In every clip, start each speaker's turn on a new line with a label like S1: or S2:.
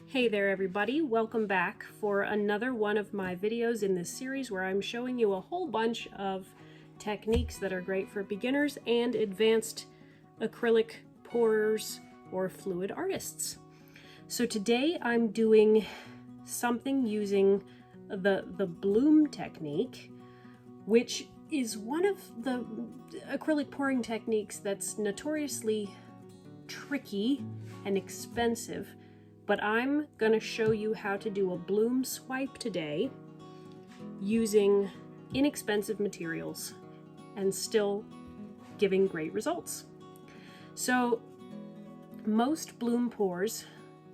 S1: Hey there everybody, welcome back for another one of my videos in this series where I'm showing you a whole bunch of techniques that are great for beginners and advanced acrylic pourers or fluid artists. So today I'm doing something using the bloom technique, which is one of the acrylic pouring techniques that's notoriously tricky and expensive. But I'm going to show you how to do a bloom swipe today using inexpensive materials and still giving great results. So most bloom pours,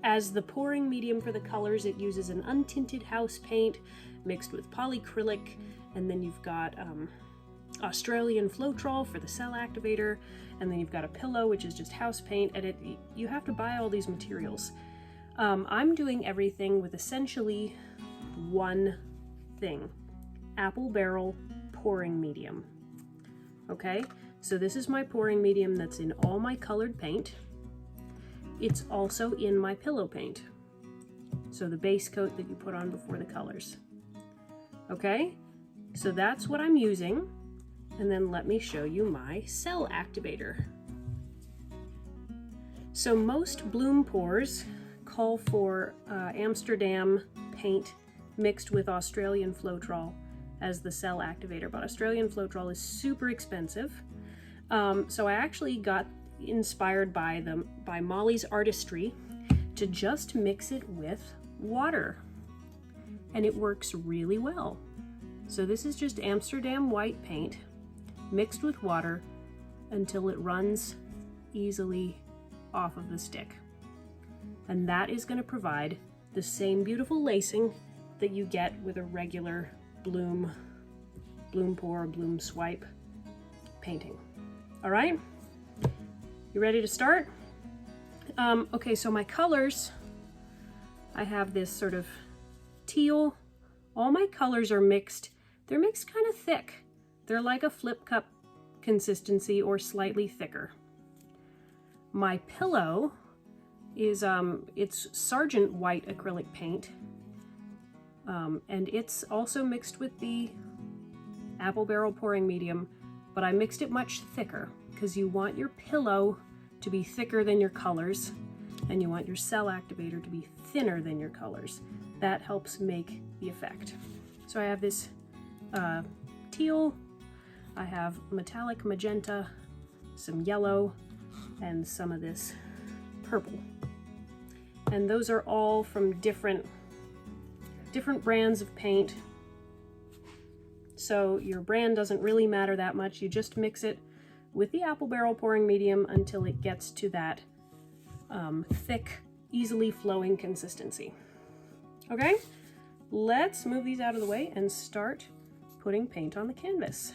S1: as the pouring medium for the colors, it uses an untinted house paint mixed with polyacrylic, and then you've got Australian Floetrol for the Cell Activator, and then you've got a pillow, which is just house paint, and you have to buy all these materials. I'm doing everything with essentially one thing: apple barrel pouring medium. Okay, so this is my pouring medium that's in all my colored paint. It's also in my pillow paint, so the base coat that you put on before the colors. Okay, so that's what I'm using, and then let me show you my Cell Activator. So most bloom pours call for Amsterdam paint mixed with Australian Floetrol as the Cell Activator, but Australian Floetrol is super expensive. So I actually got inspired by Molly's artistry to just mix it with water, and it works really well. So this is just Amsterdam white paint mixed with water until it runs easily off of the stick. And that is going to provide the same beautiful lacing that you get with a regular bloom pour, bloom swipe painting. All right, you ready to start? Okay, so my colors, I have this sort of teal. All my colors are mixed. They're mixed kind of thick. They're like a flip cup consistency or slightly thicker. My pillow is it's Sargent white acrylic paint, and it's also mixed with the apple barrel pouring medium, but I mixed it much thicker because you want your pillow to be thicker than your colors, and you want your Cell Activator to be thinner than your colors. That helps make the effect. So I have this teal, I have metallic magenta, some yellow, and some of this purple. And those are all from different brands of paint. So your brand doesn't really matter that much. You just mix it with the apple barrel pouring medium until it gets to that thick, easily flowing consistency. Okay, let's move these out of the way and start putting paint on the canvas.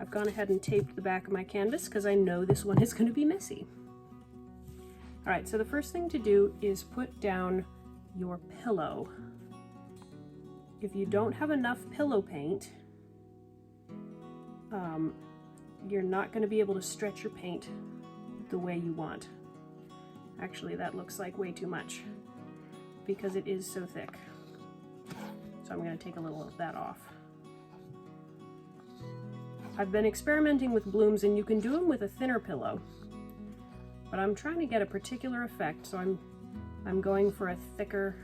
S1: I've gone ahead and taped the back of my canvas because I know this one is going to be messy. All right, so the first thing to do is put down your pillow. If you don't have enough pillow paint, you're not going to be able to stretch your paint the way you want. Actually, that looks like way too much because it is so thick. So I'm going to take a little of that off. I've been experimenting with blooms, and you can do them with a thinner pillow, but I'm trying to get a particular effect, so I'm going for a thicker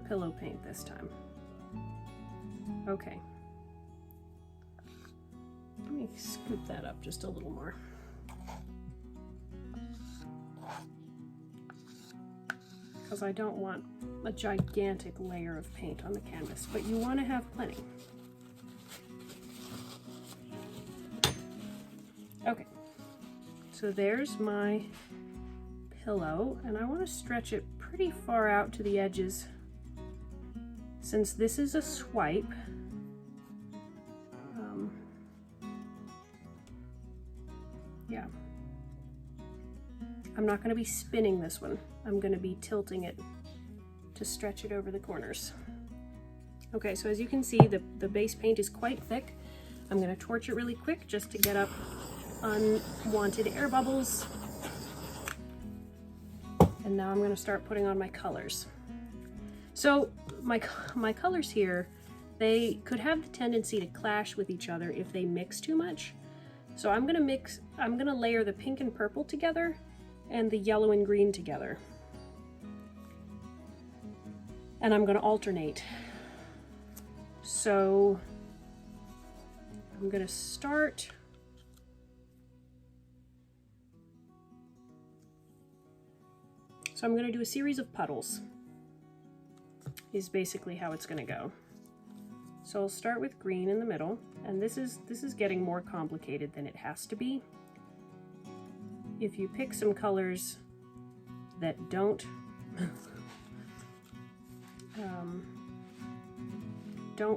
S1: pillow paint this time. Okay. Let me scoop that up just a little more. Because I don't want a gigantic layer of paint on the canvas, but you want to have plenty. Okay. So there's my pillow, and I want to stretch it pretty far out to the edges. Since this is a swipe, yeah, I'm not going to be spinning this one. I'm going to be tilting it to stretch it over the corners. Okay, so as you can see, the base paint is quite thick. I'm going to torch it really quick just to get up unwanted air bubbles. And now I'm going to start putting on my colors. So my colors here, they could have the tendency to clash with each other if they mix too much. So I'm going to layer the pink and purple together and the yellow and green together. And I'm going to alternate. So I'm going to start So I'm going to do a series of puddles, is basically how it's going to go. So I'll start with green in the middle, and this is getting more complicated than it has to be. If you pick some colors that don't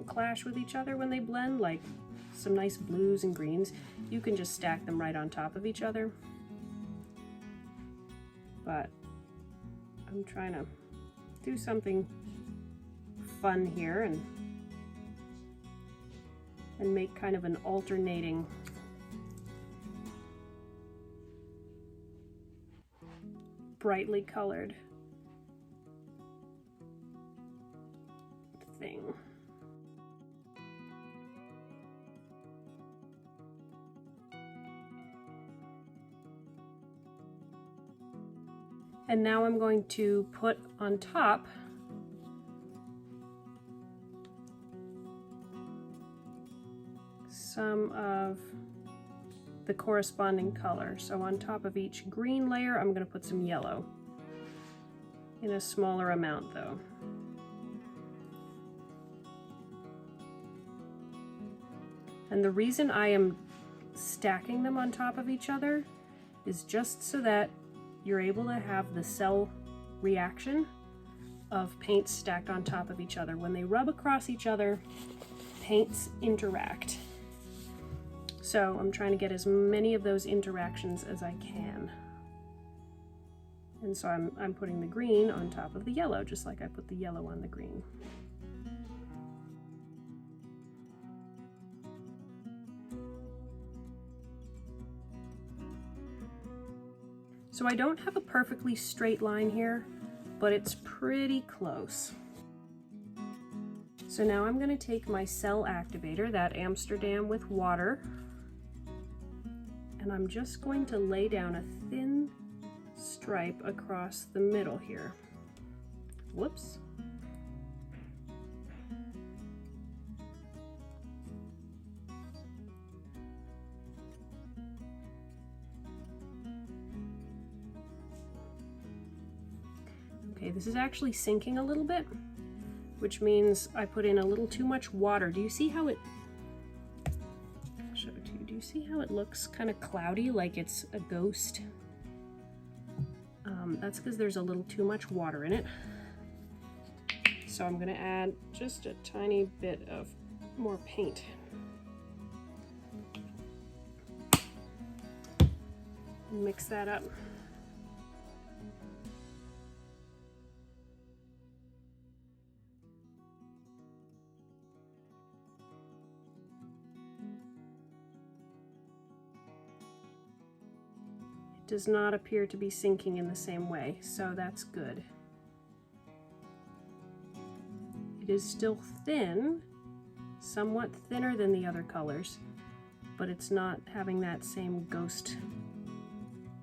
S1: clash with each other when they blend, like some nice blues and greens, you can just stack them right on top of each other. But I'm trying to do something fun here and make kind of an alternating brightly colored thing. And now I'm going to put on top some of the corresponding color. So on top of each green layer, I'm going to put some yellow, in a smaller amount though. And the reason I am stacking them on top of each other is just so that you're able to have the cell reaction of paints stacked on top of each other. When they rub across each other, paints interact. So I'm trying to get as many of those interactions as I can. And so I'm putting the green on top of the yellow, just like I put the yellow on the green. So I don't have a perfectly straight line here, but it's pretty close. So now I'm going to take my Cell Activator, that Amsterdam with water, and I'm just going to lay down a thin stripe across the middle here. Whoops. Okay, this is actually sinking a little bit, which means I put in a little too much water. Do you see how it, I'll show it to you. Do you see how it looks kind of cloudy, like it's a ghost? That's because there's a little too much water in it. So I'm going to add just a tiny bit of more paint. And mix that up. Does not appear to be sinking in the same way, so that's good. It is still thin, somewhat thinner than the other colors, but it's not having that same ghost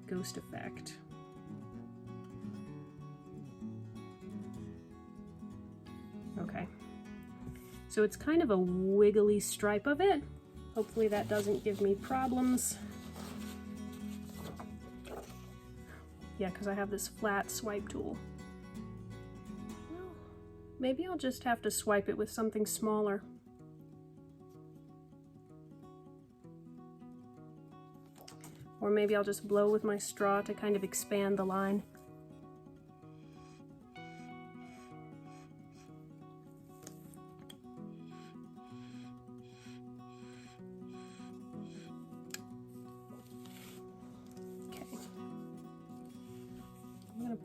S1: effect. Okay, so it's kind of a wiggly stripe of it. Hopefully that doesn't give me problems. Yeah, because I have this flat swipe tool. Well, maybe I'll just have to swipe it with something smaller. Or maybe I'll just blow with my straw to kind of expand the line.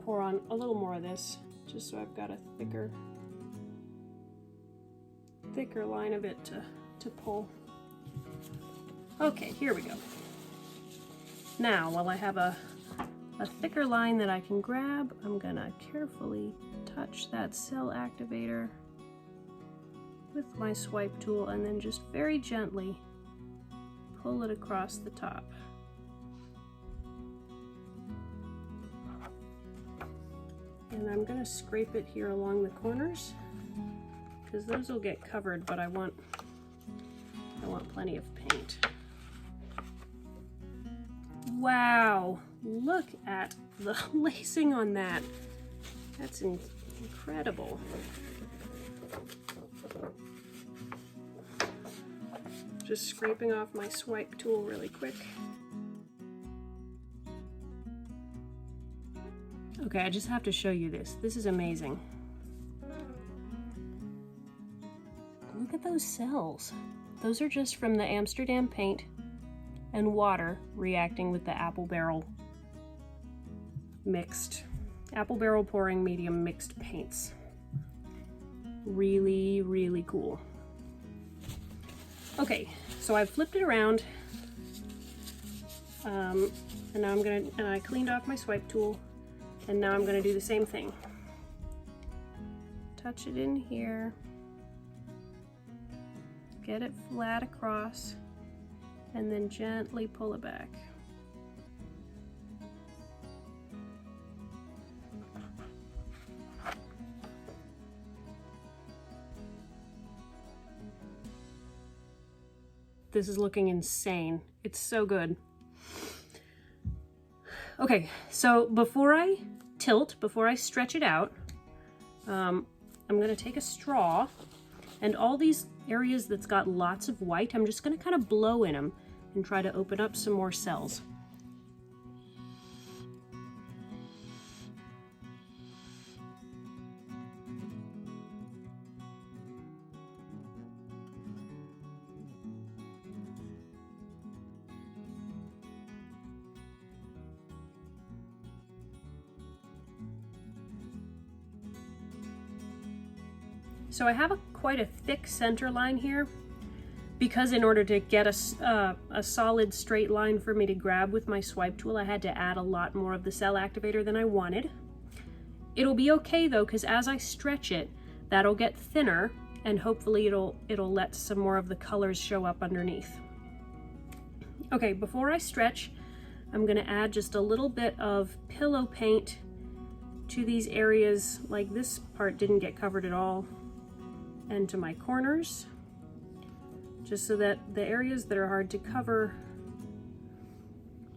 S1: Pour on a little more of this, just so I've got a thicker line of it to pull. Okay, here we go. Now, while I have a a thicker line that I can grab, I'm gonna carefully touch that Cell Activator with my swipe tool and then just very gently pull it across the top. And I'm gonna scrape it here along the corners because those will get covered, but I want plenty of paint. Wow, look at the lacing on that. That's incredible. Just scraping off my swipe tool really quick. Okay, I just have to show you this. This is amazing. Look at those cells. Those are just from the Amsterdam paint and water reacting with the apple barrel pouring medium mixed paints. Really, really cool. Okay, so I've flipped it around, and now I cleaned off my swipe tool, and now I'm gonna do the same thing. Touch it in here, get it flat across, and then gently pull it back. This is looking insane. It's so good. Okay, so before I stretch it out, I'm gonna take a straw, and all these areas that's got lots of white, I'm just gonna kind of blow in them and try to open up some more cells. So I have quite a thick center line here because in order to get a solid straight line for me to grab with my swipe tool, I had to add a lot more of the Cell Activator than I wanted. It'll be okay though, because as I stretch it, that'll get thinner and hopefully it'll let some more of the colors show up underneath. Okay, before I stretch, I'm gonna add just a little bit of pillow paint to these areas, like this part didn't get covered at all, and to my corners, just so that the areas that are hard to cover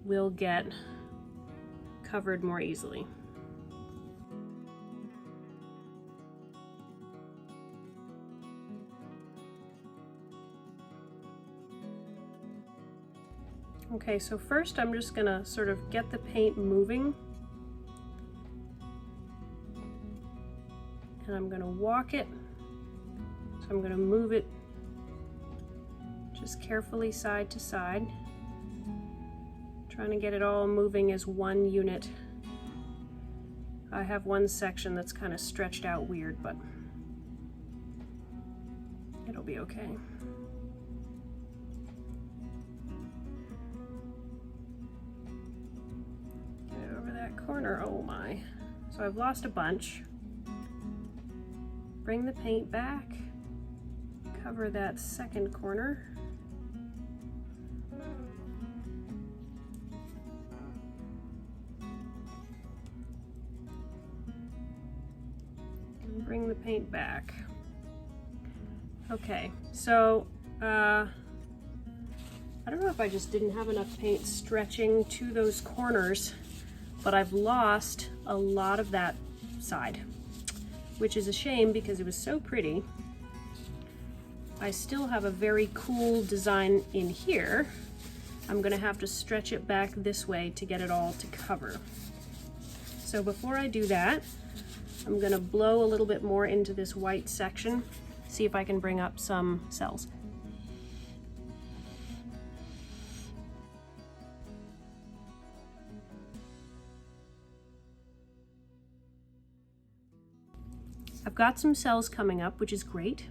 S1: will get covered more easily. Okay, so first I'm just gonna sort of get the paint moving, and I'm gonna walk it. So I'm going to move it just carefully side to side, trying to get it all moving as one unit. I have one section that's kind of stretched out weird, but it'll be okay. Get it over that corner. Oh my. So I've lost a bunch. Bring the paint back. Cover that second corner. And bring the paint back. Okay, so I don't know if I just didn't have enough paint stretching to those corners, but I've lost a lot of that side, which is a shame because it was so pretty. I still have a very cool design in here. I'm gonna have to stretch it back this way to get it all to cover. So before I do that, I'm gonna blow a little bit more into this white section, see if I can bring up some cells. I've got some cells coming up, which is great.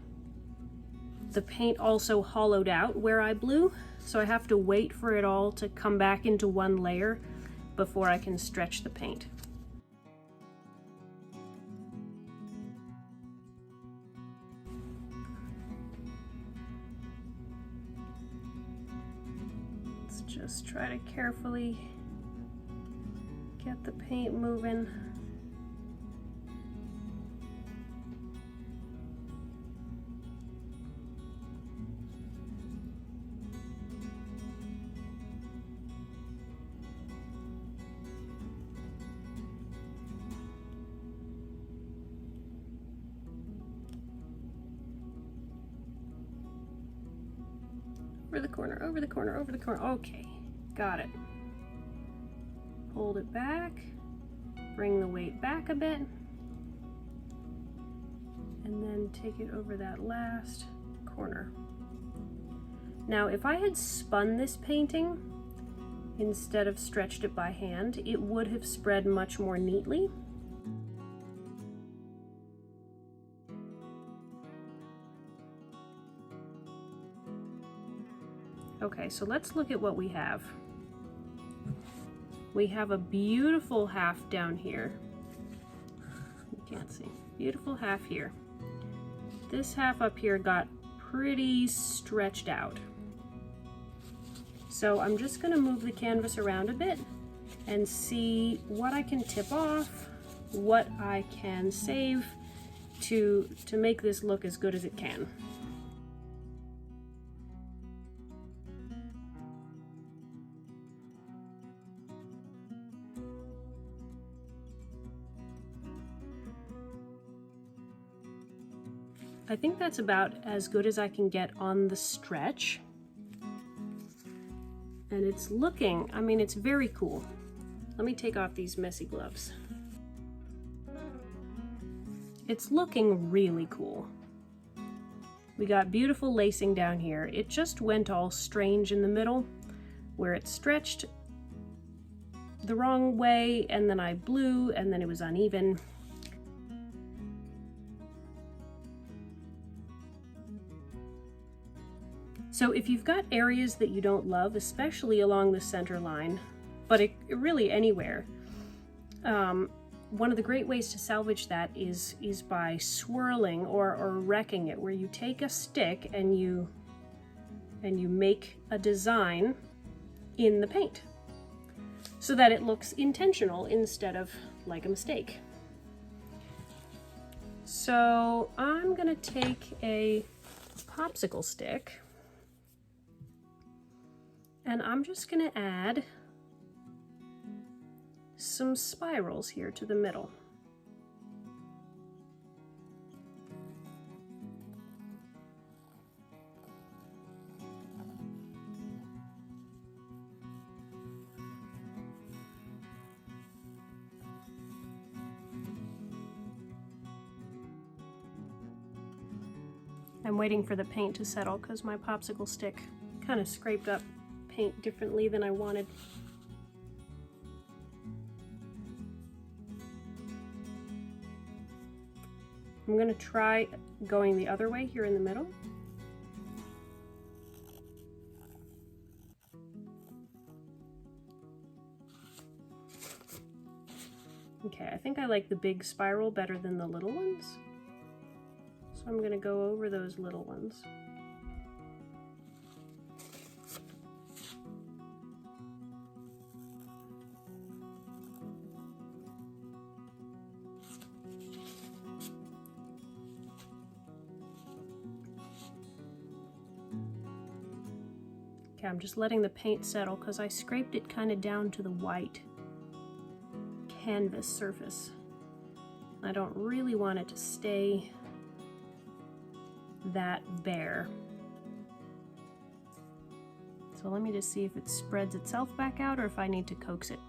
S1: The paint also hollowed out where I blew, so I have to wait for it all to come back into one layer before I can stretch the paint. Let's just try to carefully get the paint moving. Over the corner, over the corner, over the corner. Okay, got it. Hold it back, bring the weight back a bit, and then take it over that last corner. Now, if I had spun this painting instead of stretched it by hand, it would have spread much more neatly. Okay, so let's look at what we have. We have a beautiful half down here. You can't see. Beautiful half here. This half up here got pretty stretched out. So I'm just going to move the canvas around a bit and see what I can tip off, what I can save to make this look as good as it can. I think that's about as good as I can get on the stretch. And it's looking, I mean, it's very cool. Let me take off these messy gloves. It's looking really cool. We got beautiful lacing down here. It just went all strange in the middle where it stretched the wrong way and then I blew and then it was uneven. So if you've got areas that you don't love, especially along the center line, but really anywhere, one of the great ways to salvage that is by swirling or wrecking it, where you take a stick and you make a design in the paint so that it looks intentional instead of like a mistake. So I'm gonna take a popsicle stick and I'm just going to add some spirals here to the middle. I'm waiting for the paint to settle because my popsicle stick kind of scraped up paint differently than I wanted. I'm going to try going the other way here in the middle. Okay, I think I like the big spiral better than the little ones. So I'm going to go over those little ones. Okay, I'm just letting the paint settle because I scraped it kind of down to the white canvas surface. I don't really want it to stay that bare. So let me just see if it spreads itself back out or if I need to coax it.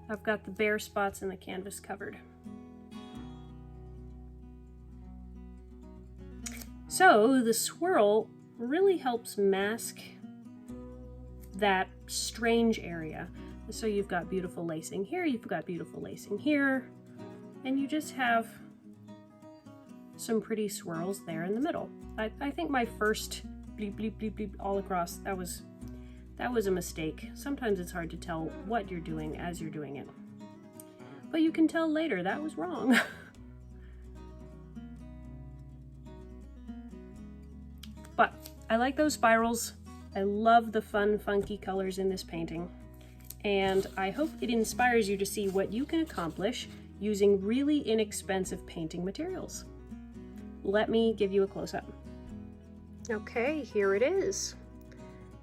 S1: I've got the bare spots in the canvas covered. So the swirl really helps mask that strange area. So you've got beautiful lacing here, you've got beautiful lacing here, and you just have some pretty swirls there in the middle. I think my first bleep bleep bleep bleep all across, that was a mistake. Sometimes it's hard to tell what you're doing as you're doing it. But you can tell later that was wrong. But I like those spirals. I love the fun, funky colors in this painting. And I hope it inspires you to see what you can accomplish using really inexpensive painting materials. Let me give you a close-up. Okay, here it is.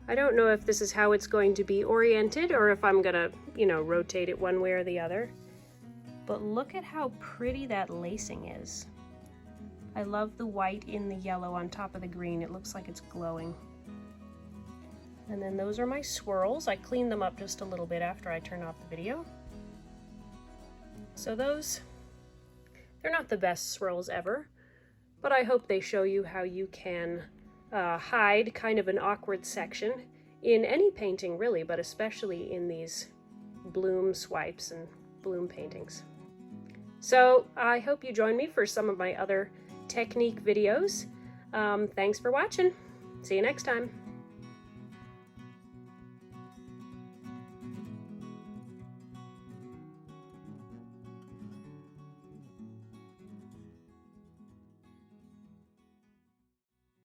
S1: I don't know if this is how it's going to be oriented or if I'm gonna, rotate it one way or the other. But look at how pretty that lacing is. I love the white in the yellow on top of the green. It looks like it's glowing. And then those are my swirls. I cleaned them up just a little bit after I turned off the video. So those, they're not the best swirls ever, but I hope they show you how you can hide kind of an awkward section in any painting really, but especially in these bloom swipes and bloom paintings. So I hope you join me for some of my other technique videos. Thanks for watching. See you next time.